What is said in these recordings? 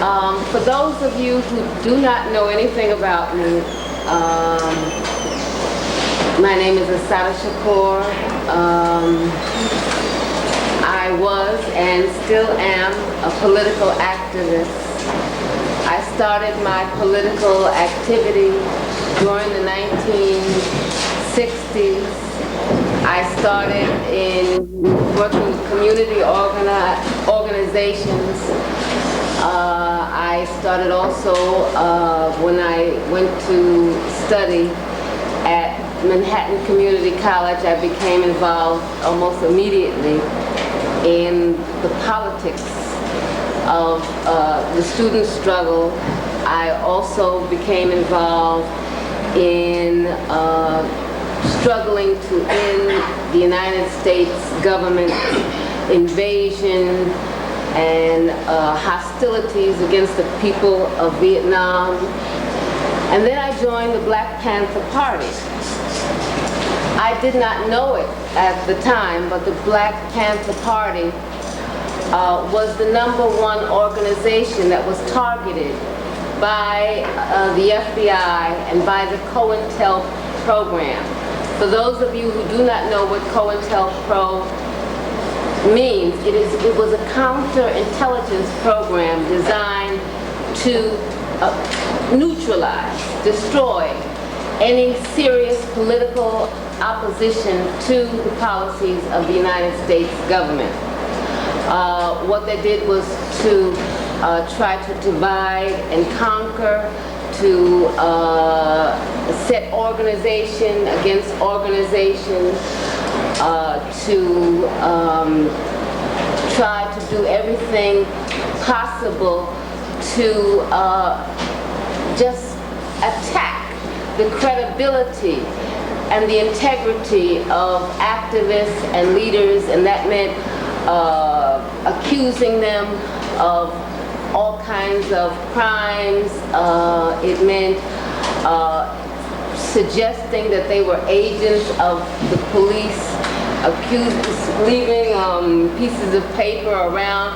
For those of you who do not know anything about me, my name is Assata Shakur. I was and still am a political activist. I started my political activity during the 1960s. I started in working with community organizations. I started also when I went to study at Manhattan Community College. I became involved almost immediately in the politics of the student struggle. I also became involved in struggling to end the United States government invasion and hostilities against the people of Vietnam. And then I joined the Black Panther Party. I did not know it at the time, but the Black Panther Party was the #1 organization that was targeted by the FBI and by the COINTELPRO program. For those of you who do not know what COINTELPRO means, it was a counterintelligence program designed to neutralize, destroy any serious political opposition to the policies of the United States government. What they did was to try to divide and conquer, to set organization against organization, to try to do everything possible to just attack the credibility and the integrity of activists and leaders, and that meant accusing them of all kinds of crimes. It meant suggesting that they were agents of the police, leaving pieces of paper around,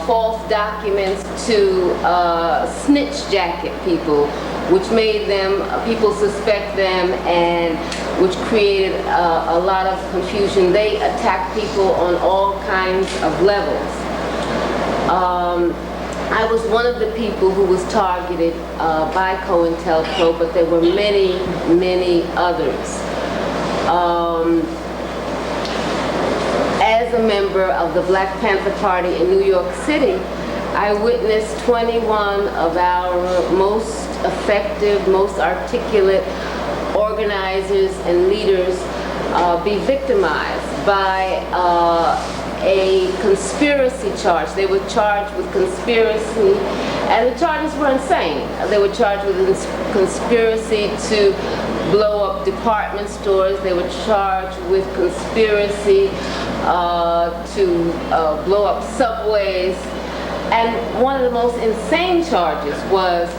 false documents to snitch jacket people, which made people suspect them, and which created a lot of confusion. They attacked people on all kinds of levels. I was one of the people who was targeted by COINTELPRO, but there were many, many others. As a member of the Black Panther Party in New York City, I witnessed 21 of our most effective, most articulate organizers and leaders be victimized by a conspiracy charge. They were charged with conspiracy, and the charges were insane. They were charged with conspiracy to blow up department stores. They were charged with conspiracy to blow up subways. And one of the most insane charges was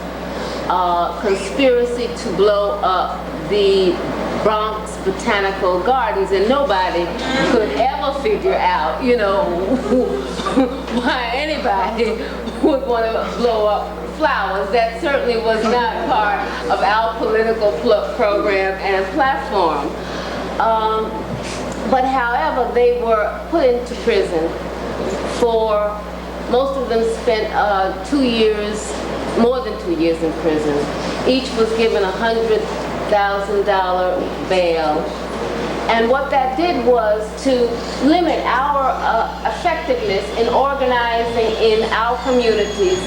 conspiracy to blow up the Bronx Botanical Gardens, and nobody could ever figure out, why anybody would want to blow up flowers. That certainly was not part of our political program and platform. But however, they were put into prison for, most of them spent 2 years, more than 2 years in prison. Each was given $100,000 bail. And what that did was to limit our effectiveness in organizing in our communities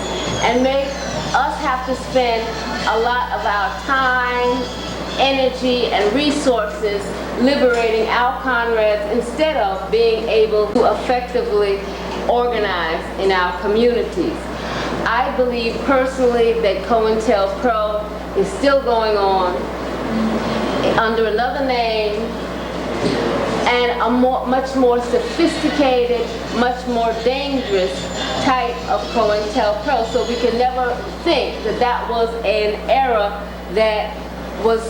and make us have to spend a lot of our time, energy, and resources liberating our comrades instead of being able to effectively organize in our communities. I believe personally that COINTELPRO is still going on under another name and a much more sophisticated, much more dangerous type of COINTELPRO. So we can never think that that was an era that was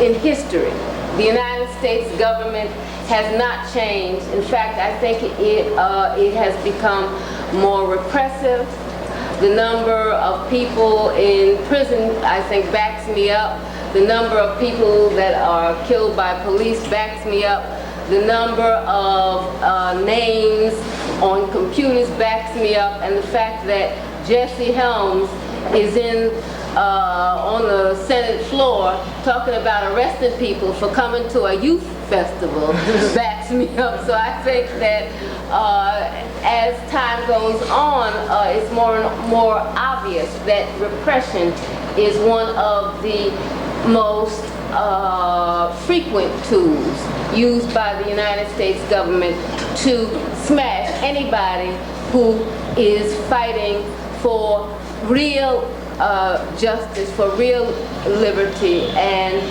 in history. The United States government has not changed. In fact, I think it has become more repressive. The number of people in prison, I think, backs me up. The number of people that are killed by police backs me up. The number of names on computers backs me up. And the fact that Jesse Helms is on the Senate floor talking about arresting people for coming to a youth festival backs me up. So I think that as time goes on, it's more and more obvious that repression is one of the most frequent tools used by the United States government to smash anybody who is fighting for real justice, for real liberty, and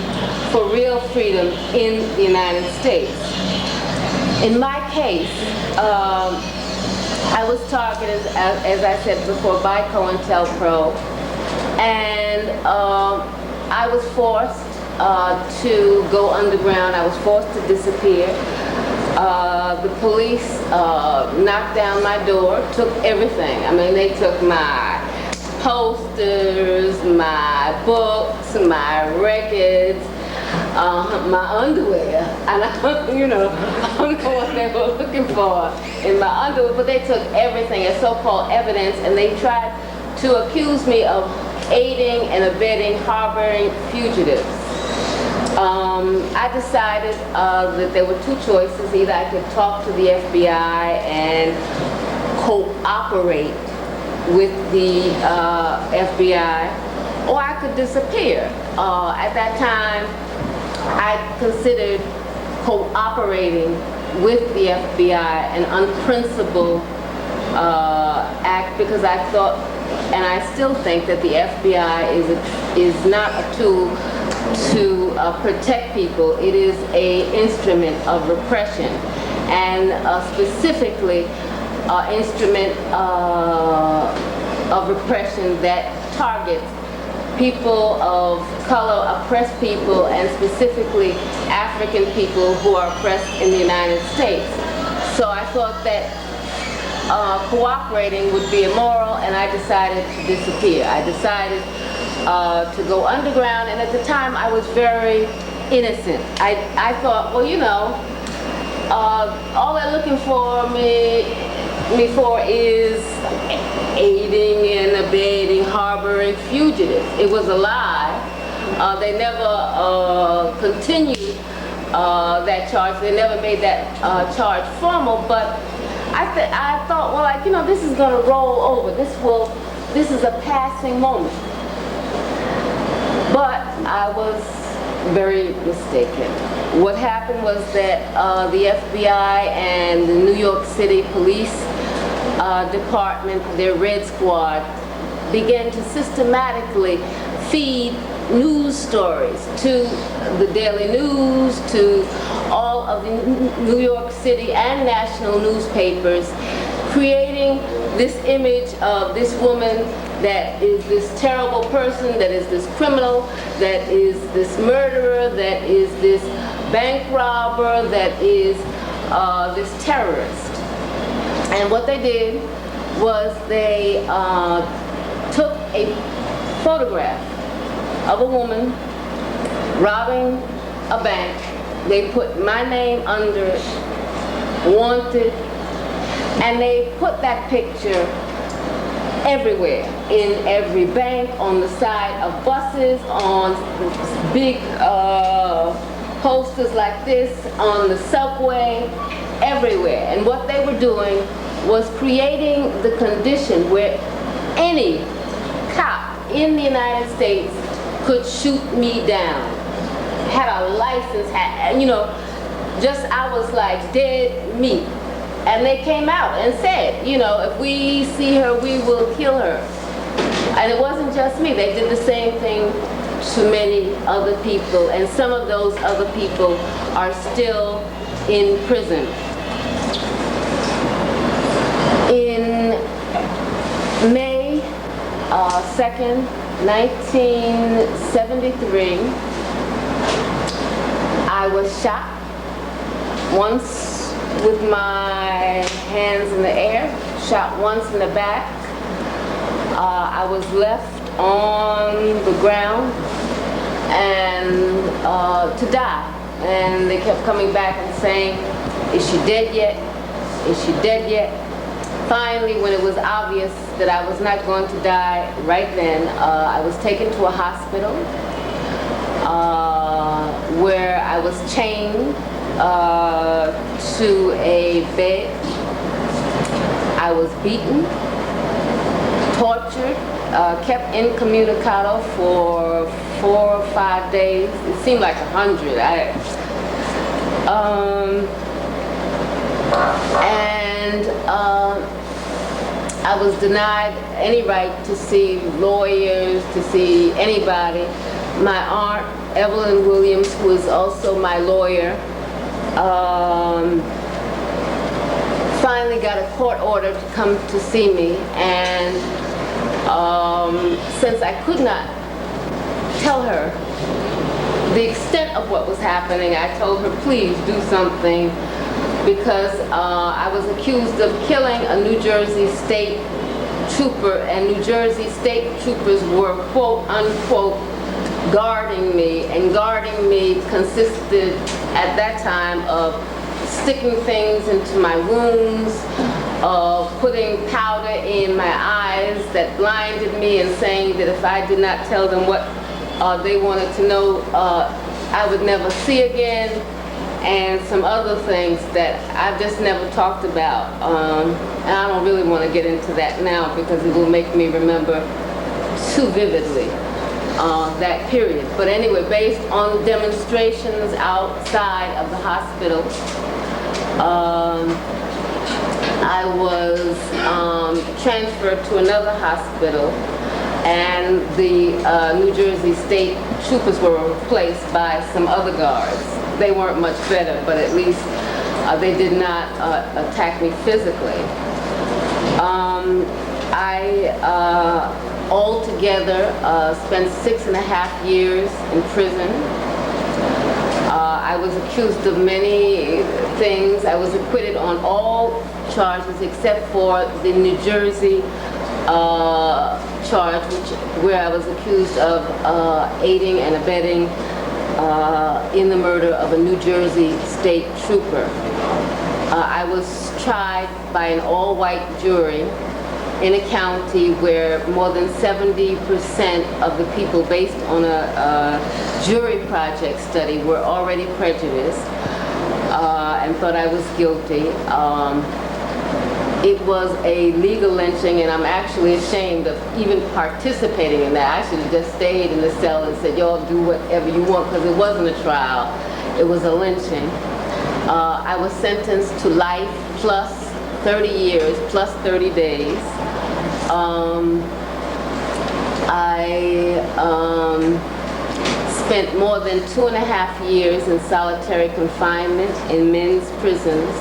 for real freedom in the United States. In my case, I was targeted, as I said before, by COINTELPRO, and I was forced to go underground. I was forced to disappear. The police knocked down my door, took everything. I mean, they took my posters, my books, my records, my underwear, and I don't know what they were looking for in my underwear, but they took everything as so-called evidence, and they tried to accuse me of aiding and abetting harboring fugitives. I decided that there were two choices. Either I could talk to the FBI and cooperate with the FBI, or I could disappear. At that time, I considered cooperating with the FBI an unprincipled act, because I thought, and I still think, that the FBI is not a tool to protect people. It is an instrument of repression, and specifically instrument of repression that targets people of color, oppressed people, and specifically African people who are oppressed in the United States. So I thought that cooperating would be immoral, and I decided to disappear. I decided to go underground, and at the time I was very innocent. I thought, well, all they're looking for me for is aiding and abetting harboring fugitives. It was a lie. They never continued that charge. They never made that charge formal, but I thought, well, this is going to roll over. This is a passing moment. But I was very mistaken. What happened was that the FBI and the New York City Police Department, their Red Squad, began to systematically feed news stories to the Daily News, to all of the New York City and national newspapers, creating this image of this woman that is this terrible person, that is this criminal, that is this murderer, that is this bank robber, that is this terrorist. And what they did was they took a photograph of a woman robbing a bank. They put my name under it, wanted, and they put that picture everywhere, in every bank, on the side of buses, on big posters like this, on the subway, everywhere. And what they were doing was creating the condition where any cop in the United States could shoot me down. Had a license, I was like dead meat. And they came out and said, if we see her, we will kill her. And it wasn't just me. They did the same thing to many other people, and some of those other people are still in prison. In May 2nd, 1973, I was shot once with my hands in the air, shot once in the back. was left on the ground and to die. And they kept coming back and saying, is she dead yet? Is she dead yet? Finally, when it was obvious that I was not going to die right then, I was taken to a hospital where I was chained to a bed. I was beaten, tortured, kept incommunicado for 4 or 5 days. It seemed like 100. I was denied any right to see lawyers, to see anybody. My aunt, Evelyn Williams, who was also my lawyer, finally got a court order to come to see me, and since I could not tell her the extent of what was happening, I told her, please do something, because I was accused of killing a New Jersey state trooper, and New Jersey state troopers were, quote unquote, guarding me, and guarding me consisted at that time of sticking things into my wounds, of putting powder in my eyes that blinded me, and saying that if I did not tell them what they wanted to know, I would never see again, and some other things that I've just never talked about. And I don't really want to get into that now because it will make me remember too vividly that period. But anyway, based on demonstrations outside of the hospital, I was transferred to another hospital, and the New Jersey state troopers were replaced by some other guards. They weren't much better, but at least they did not attack me physically. I altogether spent 6.5 years in prison. I was accused of many things. I was acquitted on all charges except for the New Jersey charge, where I was accused of aiding and abetting in the murder of a New Jersey state trooper. I was tried by an all-white jury in a county where more than 70% of the people, based on a jury project study, were already prejudiced and thought I was guilty. It was a legal lynching, and I'm actually ashamed of even participating in that. I should have just stayed in the cell and said, y'all do whatever you want, because it wasn't a trial, it was a lynching. I was sentenced to life plus 30 years plus 30 days. I spent more than 2.5 years in solitary confinement in men's prisons.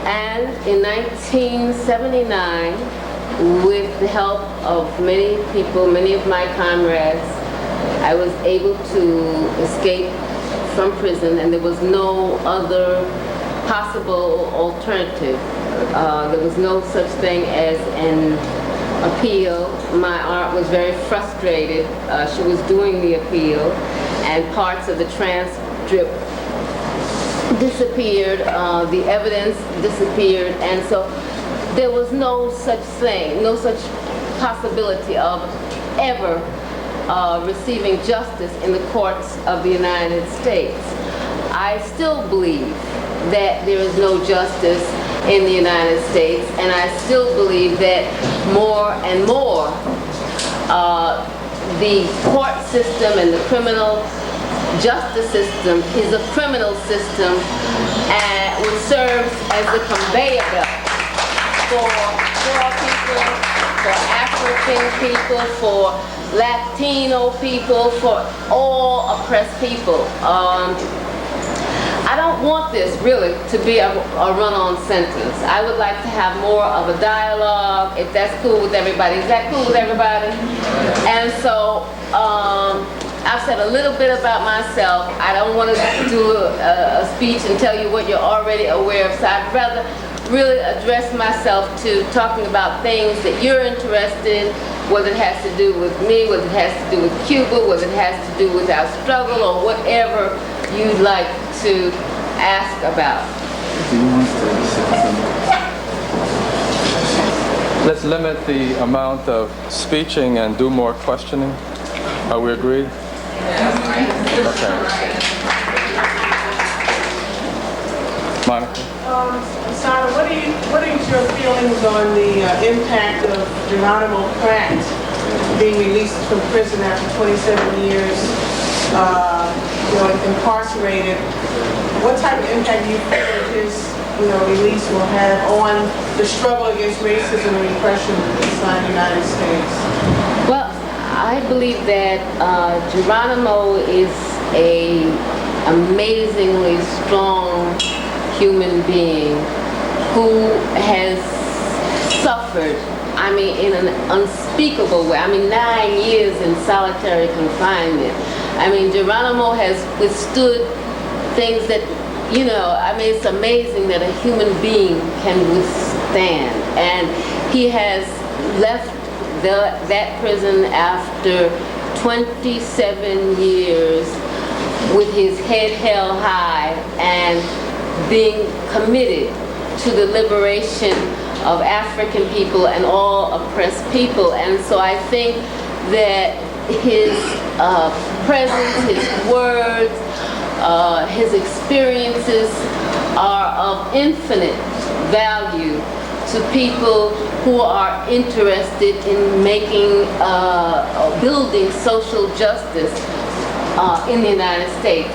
And in 1979, with the help of many people, many of my comrades, I was able to escape from prison, and there was no other possible alternative. There was no such thing as an appeal. My aunt was very frustrated. She was doing the appeal, and parts of the transcript disappeared, the evidence disappeared, and so there was no such thing, no such possibility of ever receiving justice in the courts of the United States. I still believe that there is no justice in the United States, and I still believe that more and more the court system and the criminal justice system is a criminal system, which serves as the conveyor belt for poor people, for African people, for Latino people, for all oppressed people. I don't want this really to be a run-on sentence. I would like to have more of a dialogue, if that's cool with everybody. Is that cool with everybody? And so I've said a little bit about myself. I don't want to do a speech and tell you what you're already aware of, so I'd rather really address myself to talking about things that you're interested in, whether it has to do with me, whether it has to do with Cuba, whether it has to do with our struggle, or whatever you'd like to ask about. Do you want to say something? Let's limit the amount of speeching and do more questioning. Are we agreed? Okay. Monica? Assata, what is your feelings on the impact of Geronimo Pratt being released from prison after 27 years, incarcerated? What type of impact do you feel that his release will have on the struggle against racism and repression inside the United States? Well, I believe that Geronimo is a amazingly strong human being who has suffered, in an unspeakable way. 9 years in solitary confinement. Geronimo has withstood things that, it's amazing that a human being can withstand. And he has left that prison after 27 years with his head held high and being committed to the liberation of African people and all oppressed people. And so I think that his presence, his words, his experiences are of infinite value to people who are interested in making, building social justice in the United States.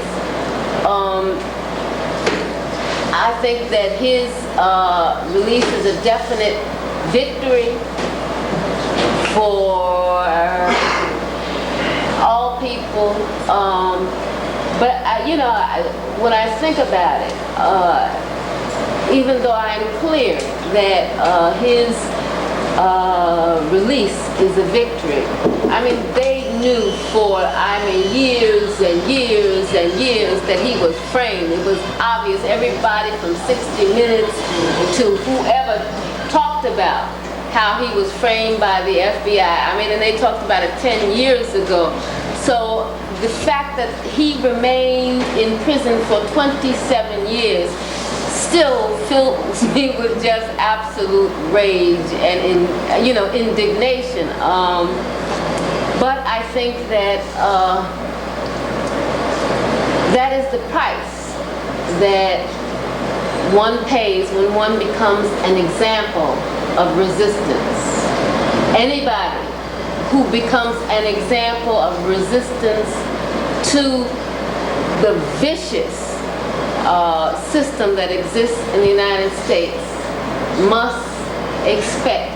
I think that his release is a definite victory for all people. But when I think about it, even though I'm clear that his release is a victory, they knew for years and years and years that he was framed. It was obvious. Everybody from 60 Minutes to whoever talked about how he was framed by the FBI. And they talked about it 10 years ago. So the fact that he remained in prison for 27 years still fills me with just absolute rage and indignation. But I think that that is the price that one pays when one becomes an example of resistance. Anybody who becomes an example of resistance to the vicious system that exists in the United States must expect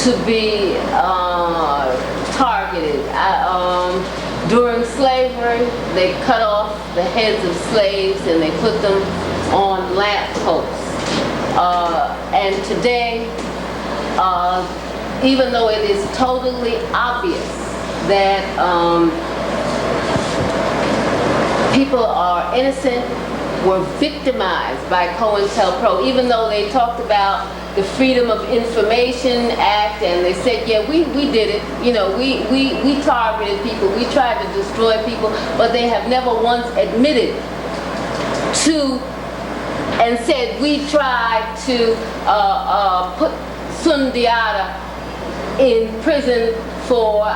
to be targeted. During slavery, they cut off the heads of slaves and they put them on lamp posts. And today, even though it is totally obvious that people are innocent, were victimized by COINTELPRO, even though they talked about the Freedom of Information Act and they said, yeah, we did it. We targeted people, we tried to destroy people, but they have never once admitted to and said we tried to put Sundiata in prison for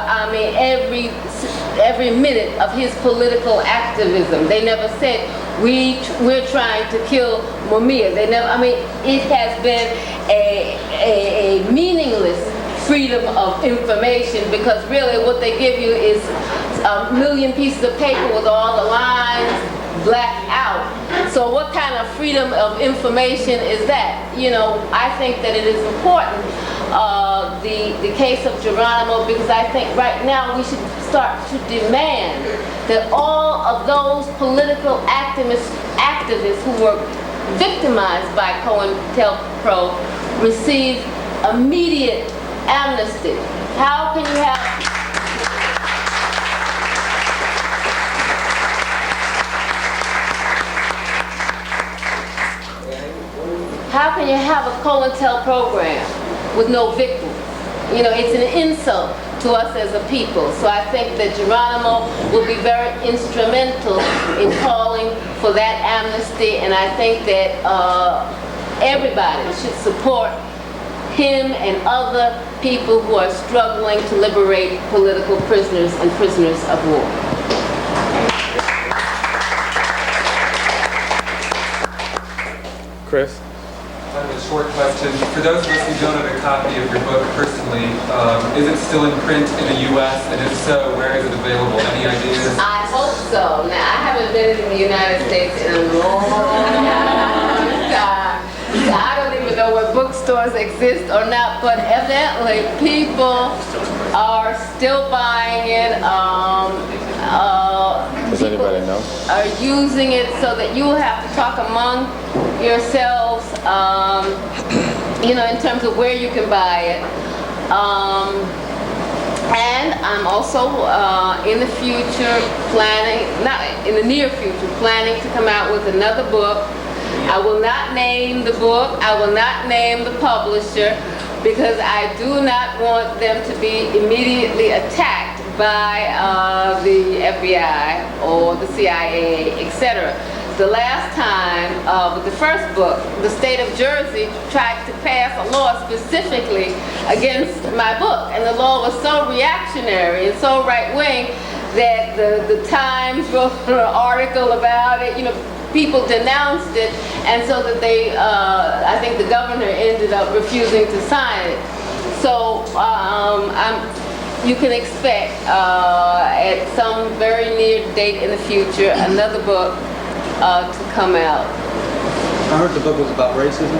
every minute of his political activism. They never said we're trying to kill Mumia. They never. It has been a meaningless freedom of information because really what they give you is a million pieces of paper with all the lines blacked out. So what kind of freedom of information is that? I think that it is important. The case of Geronimo, because I think right now we should start to demand that all of those political activists who were victimized by COINTELPRO receive immediate amnesty. How can you have... how can you have a COINTEL program with no victims? You know, it's an insult to us as a people. So I think that Geronimo will be very instrumental in calling for that amnesty, and I think that everybody should support him and other people who are struggling to liberate political prisoners and prisoners of war. Chris? I have a short question. For those of us who don't have a copy of your book personally, is it still in print in the U.S.? And if so, where is it available? Any ideas? I hope so. Now, I haven't been in the United States in a long time. So I don't even know what bookstores exist or not, but evidently people are still buying it. Does anybody know? Are using it so that you have to talk among yourselves, you know, in terms of where you can buy it. And I'm also in the future planning, not in the near future, planning to come out with another book. I will not name the book, I will not name the publisher, because I do not want them to be immediately attacked by the FBI or the CIA, etc. The last time, with the first book, the state of Jersey tried to pass a law specifically against my book, and the law was so reactionary and so right-wing that the Times wrote an article about it. You know, people denounced it, and so that they, I think the governor ended up refusing to sign it. So you can expect at some very near date in the future another book to come out. I heard the book was about racism.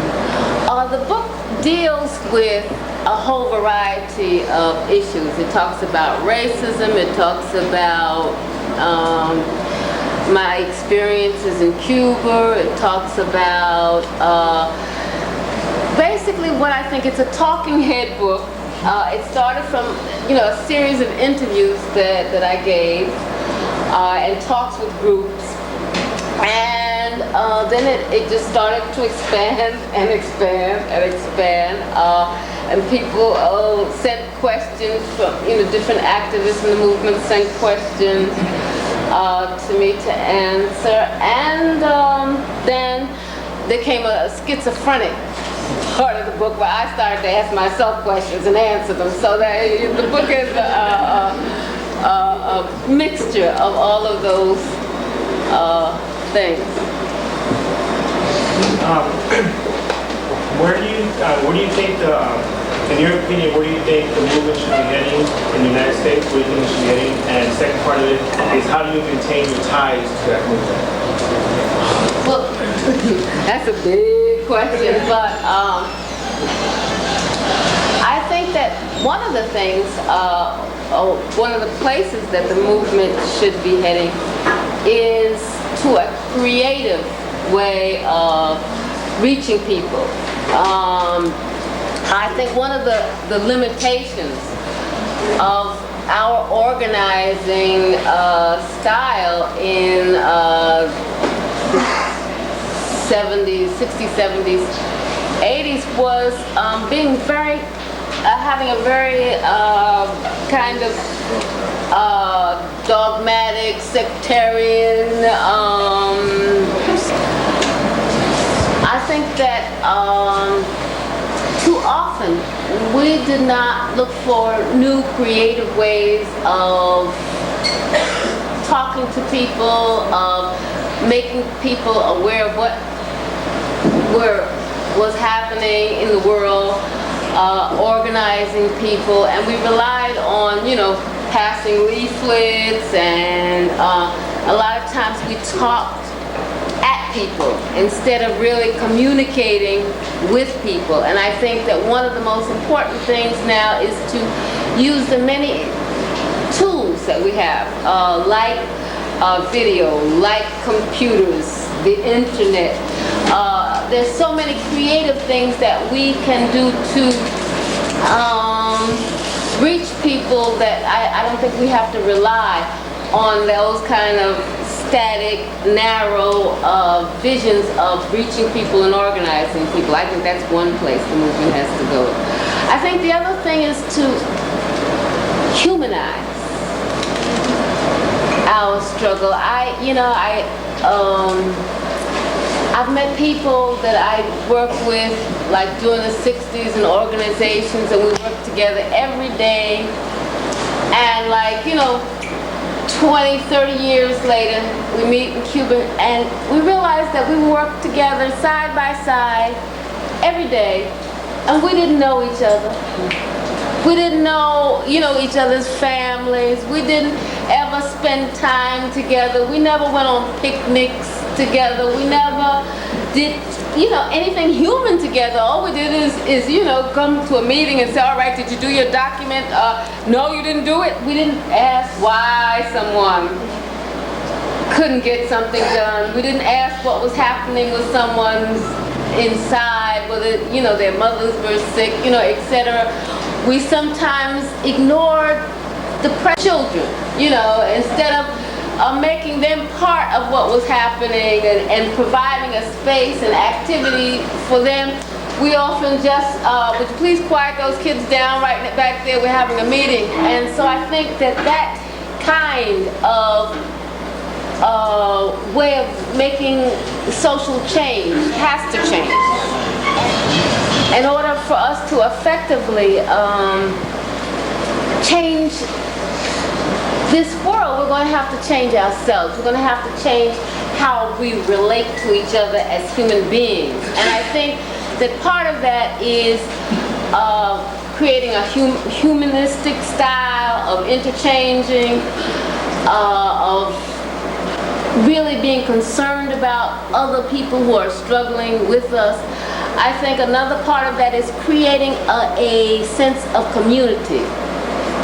The book deals with a whole variety of issues. It talks about racism, it talks about my experiences in Cuba, it talks about basically what I think it's a talking head book. It started from, you know, a series of interviews that I gave and talks with groups, and then it just started to expand and expand and expand, and people sent questions from, you know, different activists in the movement sent questions to me to answer, and then there came a schizophrenic part of the book where I started to ask myself questions and answer them. So that the book is a mixture of all of those things. Where do you think in your opinion, where do you think the movement should be heading in the United States? Where do you think it should be heading? And the second part of it is, how do you maintain your ties to that movement? Well, that's a big question, but I think that one of the things, one of the places that the movement should be heading is to a creative way of reaching people. I think one of the limitations of our organizing style in 70s, 60s, 70s, 80s was being very, having a very kind of dogmatic, sectarian, I think that too often we did not look for new creative ways of talking to people, of making people aware of what was happening in the world, organizing people, and we relied on, you know, passing leaflets, and a lot of times we talked at people instead of really communicating with people. And I think that one of the most important things now is to use the many tools that we have, like video, like computers, the internet. There's so many creative things that we can do to reach people that I don't think we have to rely on those kind of static, narrow visions of reaching people and organizing people. I think that's one place the movement has to go. I think the other thing is to humanize our struggle. I've met people that I work with, like during the 60s in organizations, and we work together every day. And 20, 30 years later, we meet in Cuba, and we realize that we work together side by side every day, and we didn't know each other. We didn't know, each other's families. We didn't ever spend time together. We never went on picnics together. We never did, anything human together. All we did is come to a meeting and say, all right, did you do your document? No, you didn't do it. We didn't ask why someone couldn't get something done. We didn't ask what was happening with someone's inside, whether, their mothers were sick, etc. We sometimes ignored the children, instead of making them part of what was happening and providing a space and activity for them. We often just, would you please quiet those kids down right back there, we're having a meeting. And so I think that kind of way of making social change has to change. In order for us to effectively change this world, we're going to have to change ourselves. We're going to have to change how we relate to each other as human beings. And I think that part of that is creating a humanistic style of interchanging, of really being concerned about other people who are struggling with us. I think another part of that is creating a sense of community.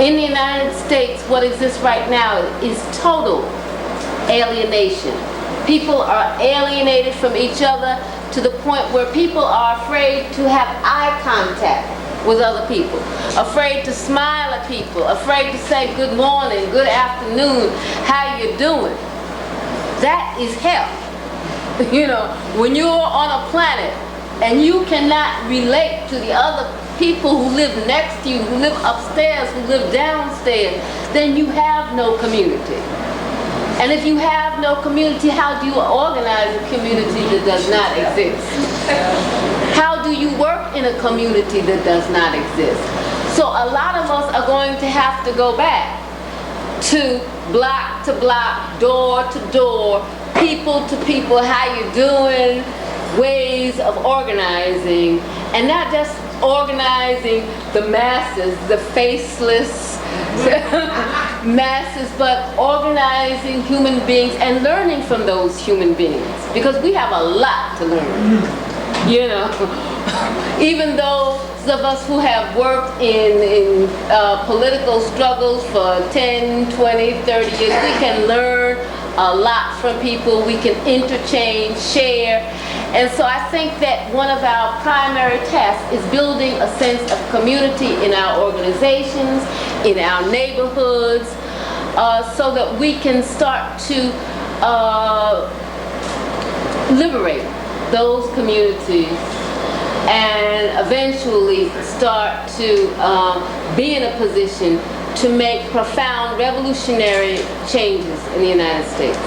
In the United States, what exists right now is total alienation. People are alienated from each other to the point where people are afraid to have eye contact with other people, afraid to smile at people, afraid to say good morning, good afternoon, how you doing. That is hell. When you're on a planet and you cannot relate to the other people who live next to you, who live upstairs, who live downstairs, then you have no community. And if you have no community, how do you organize a community that does not exist? How do you work in a community that does not exist? So a lot of us are going to have to go back to block, door to door, people to people, how you doing, ways of organizing, and not just organizing the masses, the faceless masses, but organizing human beings and learning from those human beings, because we have a lot to learn. Even those of us who have worked in political struggles for 10, 20, 30 years, we can learn a lot from people. We can interchange, share. And so I think that one of our primary tasks is building a sense of community in our organizations, in our neighborhoods, so that we can start to liberate those communities and eventually start to be in a position to make profound revolutionary changes in the United States.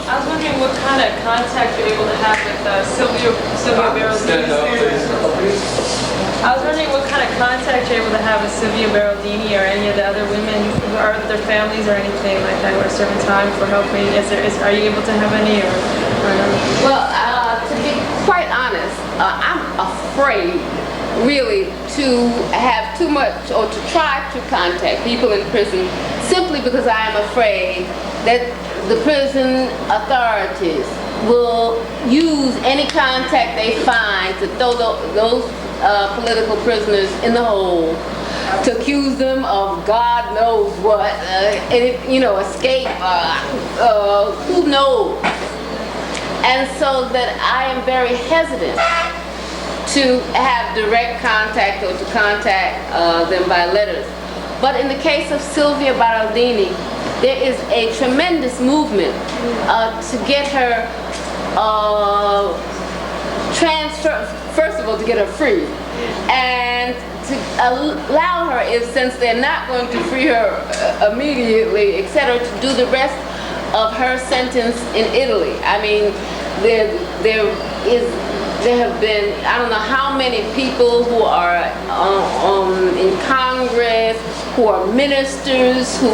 I was wondering what kind of contact you're able to have with Sylvia Berardini. I was wondering what kind of contact you're able to have with Sylvia Berardini or any of the other women, or their families or anything like that, or a certain time for helping. Are you able to have any or no? Well, to be quite honest, I'm afraid really to have too much or to try to contact people in prison, simply because I am afraid that the prison authorities will use any contact they find to throw those political prisoners in the hole, to accuse them of God knows what, escape, who knows. And so that I am very hesitant to have direct contact or to contact them by letters. But in the case of Sylvia Baraldini, there is a tremendous movement to get her transfer, first of all, to get her free, and to allow her, since they're not going to free her immediately, etc., to do the rest of her sentence in Italy. I mean, there have been, I don't know how many people who are in Congress, who are ministers, who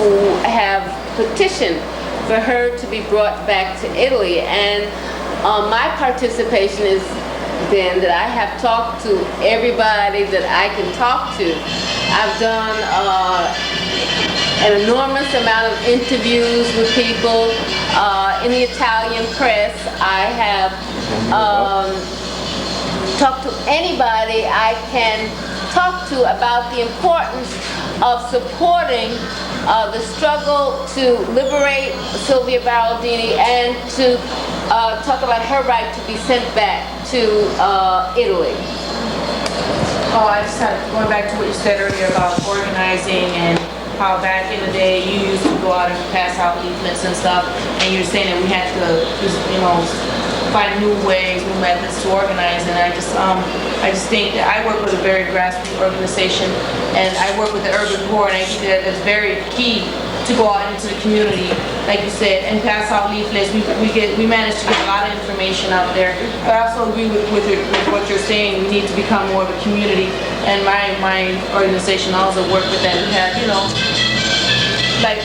have petitioned for her to be brought back to Italy. And my participation is then that I have talked to everybody that I can talk to. I've done an enormous amount of interviews with people in the Italian press. I have talked to anybody I can talk to about the importance of supporting the struggle to liberate Sylvia Baraldini and to talk about her right to be sent back to Italy. Oh, I just had, going back to what you said earlier about organizing and how back in the day you used to go out and pass out leaflets and stuff, and you were saying that we had to just, find new ways, new methods to organize, and I just think that I work with a very grassroots organization, and I work with the urban poor, and I think that it's very key to go out into the community, like you said, and pass out leaflets. We manage to get a lot of information out there. But I also agree with what you're saying. We need to become more of a community, and my organization also work with that. We have, like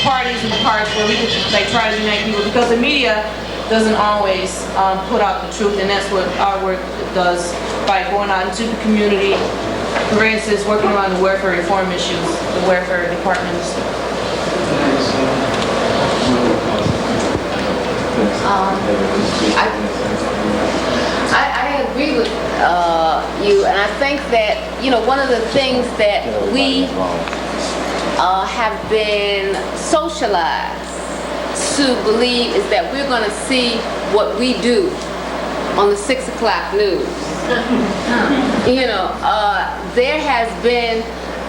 parties in the parks where we could try to unite people, because the media doesn't always put out the truth, and that's what our work does by going out into the community. For instance, working on the welfare reform issues, the welfare departments. I agree with you, and I think that one of the things that we have been socialized to believe is that we're going to see what we do on the 6 o'clock news. There has been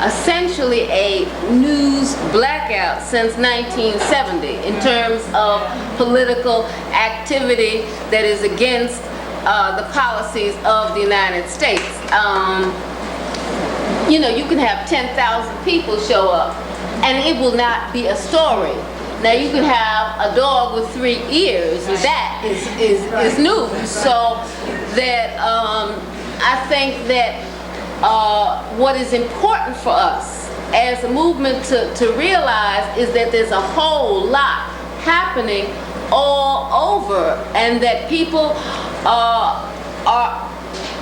essentially a news blackout since 1970 in terms of political activity that is against the policies of the United States. You can have 10,000 people show up and it will not be a story. Now you can have a dog with 3 ears, and that is news. So that I think that what is important for us as a movement to realize is that there's a whole lot happening all over, and that people are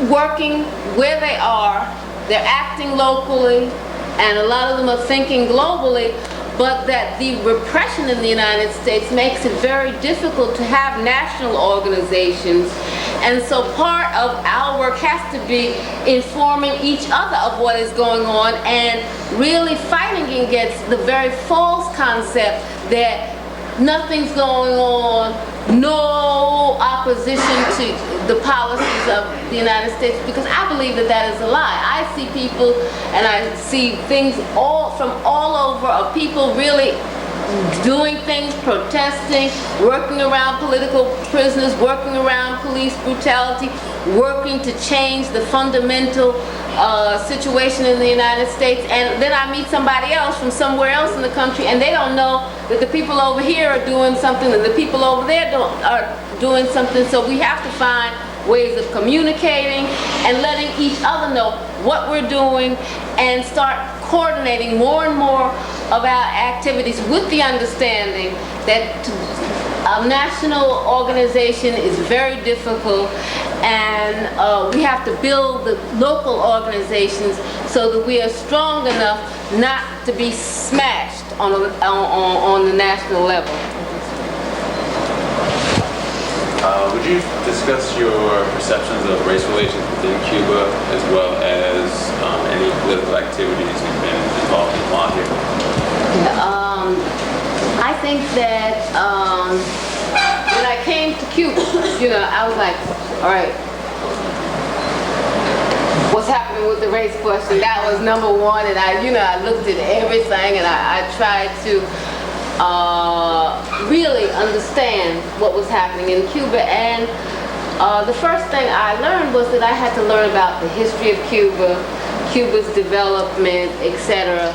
working where they are, they're acting locally, and a lot of them are thinking globally, but that the repression in the United States makes it very difficult to have national organizations. And so part of our work has to be informing each other of what is going on and really fighting against the very false concept that nothing's going on, no opposition to the policies of the United States, because I believe that that is a lie. I see people and I see things from all over of people really doing things, protesting, working around political prisoners, working around police brutality, working to change the fundamental situation in the United States. And then I meet somebody else from somewhere else in the country, and they don't know that the people over here are doing something and the people over there are doing something. So we have to find ways of communicating and letting each other know what we're doing, and start coordinating more and more of our activities with the understanding that a national organization is very difficult, and we have to build the local organizations so that we are strong enough not to be smashed on the national level. Would you discuss your perceptions of race relations within Cuba, as well as any political activities you've been involved in while here? I think that when I came to Cuba, I was like, all right, what's happening with the race question. That was number one, and I looked at everything, and I tried to really understand what was happening in Cuba. And the first thing I learned was that I had to learn about the history of Cuba, Cuba's development, etc.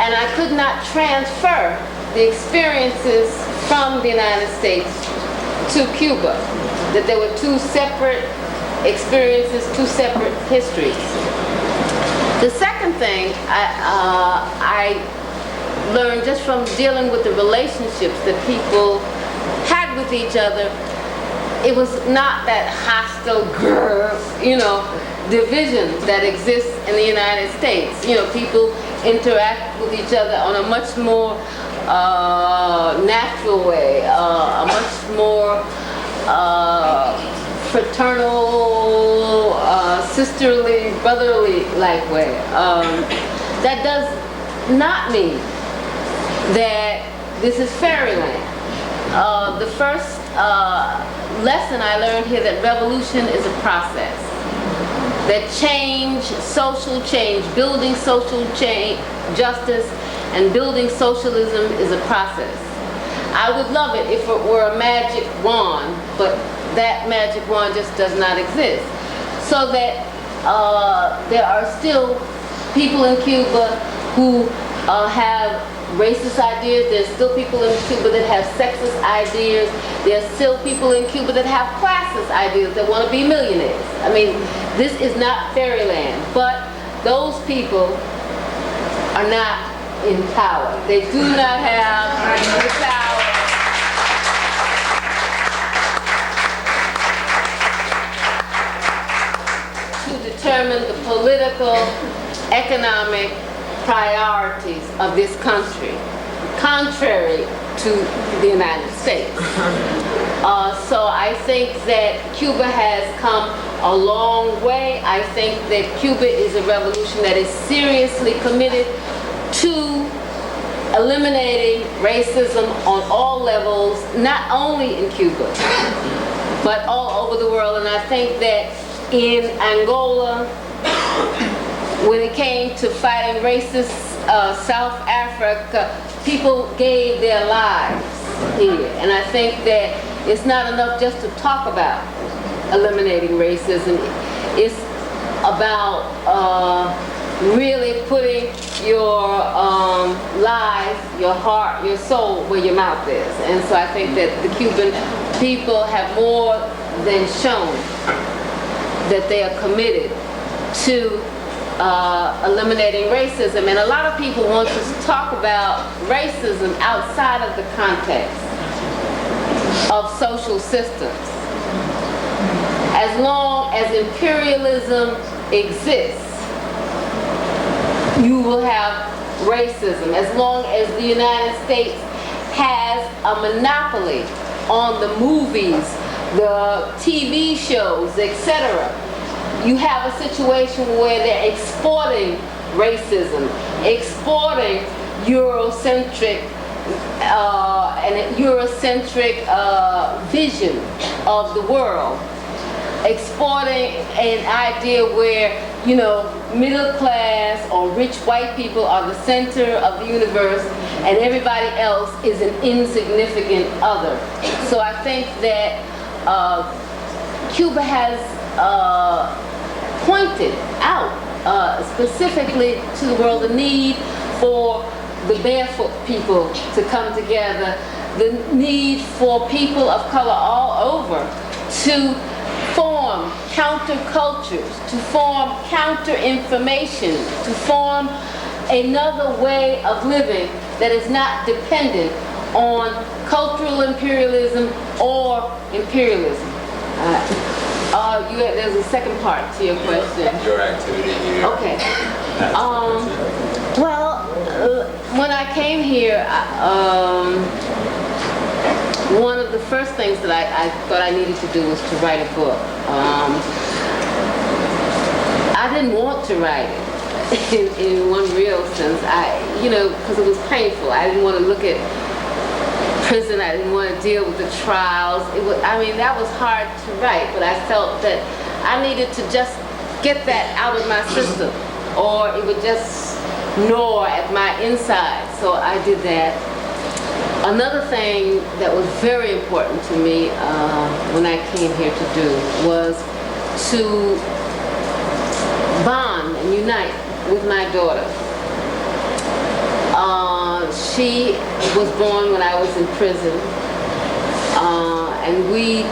And I could not transfer the experiences from the United States to Cuba. That there were two separate experiences, two separate histories. The second thing I learned just from dealing with the relationships that people had with each other, it was not that hostile, division that exists in the United States. People interact with each other on a much more natural way, a much more fraternal, sisterly, brotherly like way. That does not mean that this is fairyland. The first lesson I learned here, that revolution is a process. That change, social change, building social change, justice, and building socialism is a process. I would love it if it were a magic wand, but that magic wand just does not exist. So that there are still people in Cuba who have racist ideas. There's still people in Cuba that have sexist ideas. There's still people in Cuba that have classist ideas, that want to be millionaires. I mean, this is not fairyland, but those people are not in power. They do not have the power to determine the political, economic priorities of this country, contrary to the United States. So I think that Cuba has come a long way. I think that Cuba is a revolution that is seriously committed to eliminating racism on all levels, not only in Cuba, but all over the world. And I think that in Angola, when it came to fighting racist South Africa, people gave their lives here. And I think that it's not enough just to talk about eliminating racism. It's about really putting your life, your heart, your soul where your mouth is. And so I think that the Cuban people have more than shown that they are committed to eliminating racism. And a lot of people want to talk about racism outside of the context of social systems. As long as imperialism exists, you will have racism. As long as the United States has a monopoly on the movies, the TV shows, etc., you have a situation where they're exporting racism, exporting Eurocentric and Eurocentric vision of the world, exporting an idea where, middle class or rich white people are the center of the universe and everybody else is an insignificant other. So I think that Cuba has pointed out specifically to the world the need for the barefoot people to come together, the need for people of color all over to form countercultures, to form counter-information, to form another way of living that is not dependent on cultural imperialism or imperialism. There's a second part to your question. Your activity here. Okay. When I came here, one of the first things that I thought I needed to do was to write a book. I didn't want to write it in one real sense. Because it was painful. I didn't want to look at prison. I didn't want to deal with the trials. That was hard to write, but I felt that I needed to just get that out of my system, or it would just gnaw at my inside. So I did that. Another thing that was very important to me when I came here to do was to bond and unite with my daughter. She was born when I was in prison, and we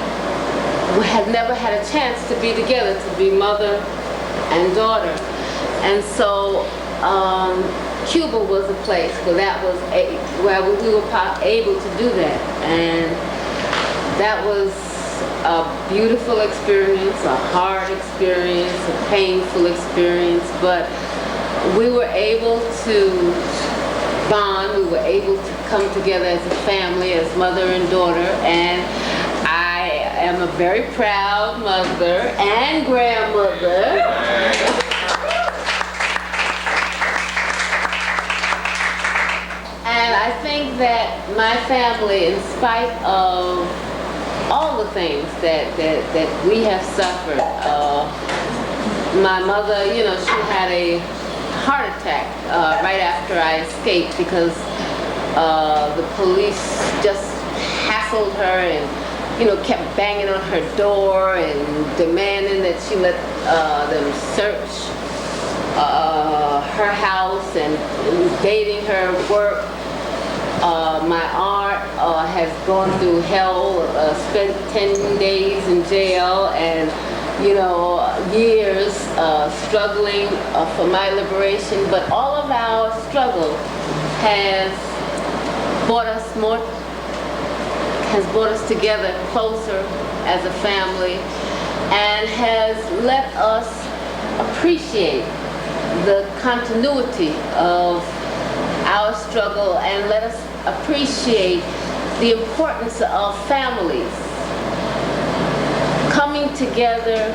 had never had a chance to be together, to be mother and daughter. And so Cuba was a place where that was where we were able to do that, and that was a beautiful experience, a hard experience, a painful experience, but we were able to bond, we were able to come together as a family, as mother and daughter, and I am a very proud mother and grandmother. And I think that my family, in spite of all the things that we have suffered, my mother, you know, she had a heart attack right after I escaped because the police just hassled her and, you know, kept banging on her door and demanding that she let them search her house and invading her work. My aunt has gone through hell, spent 10 days in jail, and you know, years struggling for my liberation. But all of our struggle has brought us together closer as a family, and has let us appreciate the continuity of our struggle, and let us appreciate the importance of families coming together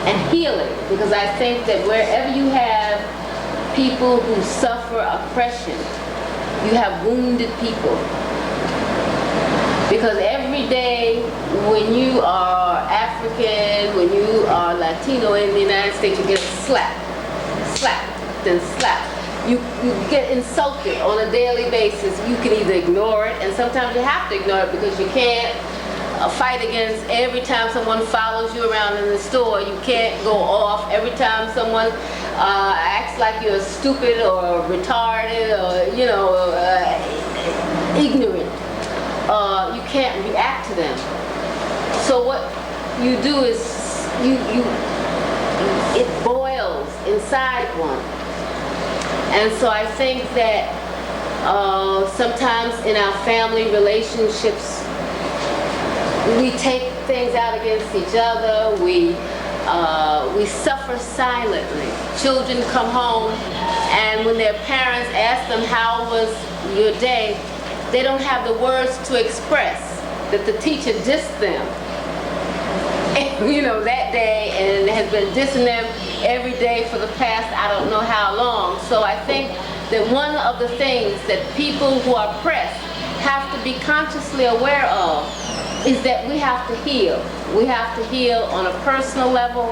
and healing. Because I think that wherever you have people who suffer oppression, you have wounded people. Because every day when you are African, when you are Latino in the United States, you get slapped, then slapped. You get insulted on a daily basis. You can either ignore it, and sometimes you have to ignore it because you can't fight against every time someone follows you around in the store. You can't go off every time someone acts like you're stupid or retarded or, you know, ignorant. You can't react to them. So what you do is it boils inside one. And so I think that sometimes in our family relationships, we take things out against each other. We suffer silently. Children come home, and when their parents ask them, how was your day, they don't have the words to express that the teacher dissed them, you know, that day, and has been dissing them every day for the past I don't know how long. So I think that one of the things that people who are oppressed have to be consciously aware of is that we have to heal. We have to heal on a personal level.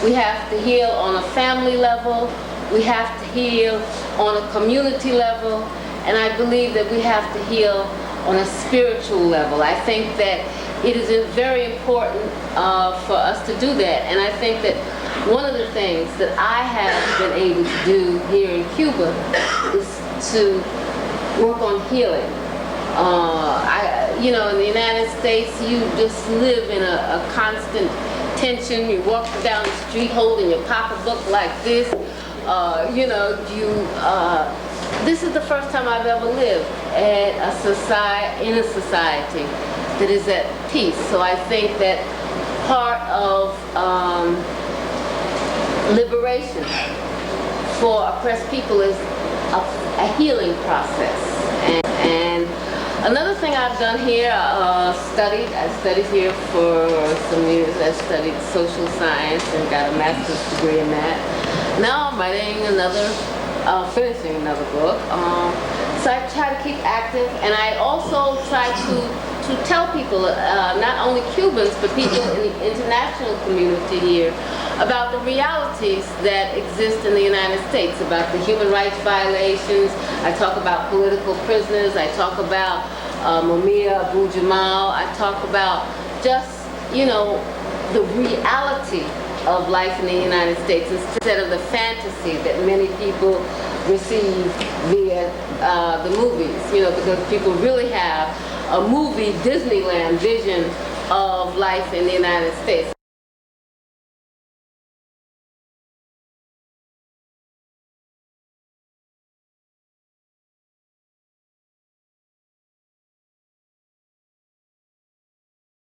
We have to heal on a family level. We have to heal on a community level. And I believe that we have to heal on a spiritual level. I think that it is very important for us to do that. And I think that one of the things that I have been able to do here in Cuba is to work on healing. You know, in the United States, you just live in a constant tension. You walk down the street holding your pocketbook like this. You know, this is the first time I've ever lived in a society that is at peace. So I think that part of liberation for oppressed people is a healing process. And another thing I've done here, I studied here for some years. I studied social science and got a master's degree in that. Now I'm writing finishing another book. So I try to keep active, and I also try to tell people, not only Cubans, but people in the international community here, about the realities that exist in the United States, about the human rights violations. I talk about political prisoners. I talk about Mumia Abu-Jamal. I talk about just, you know, the reality of life in the United States instead of the fantasy that many people receive via the movies, you know, because people really have a movie Disneyland vision of life in the United States.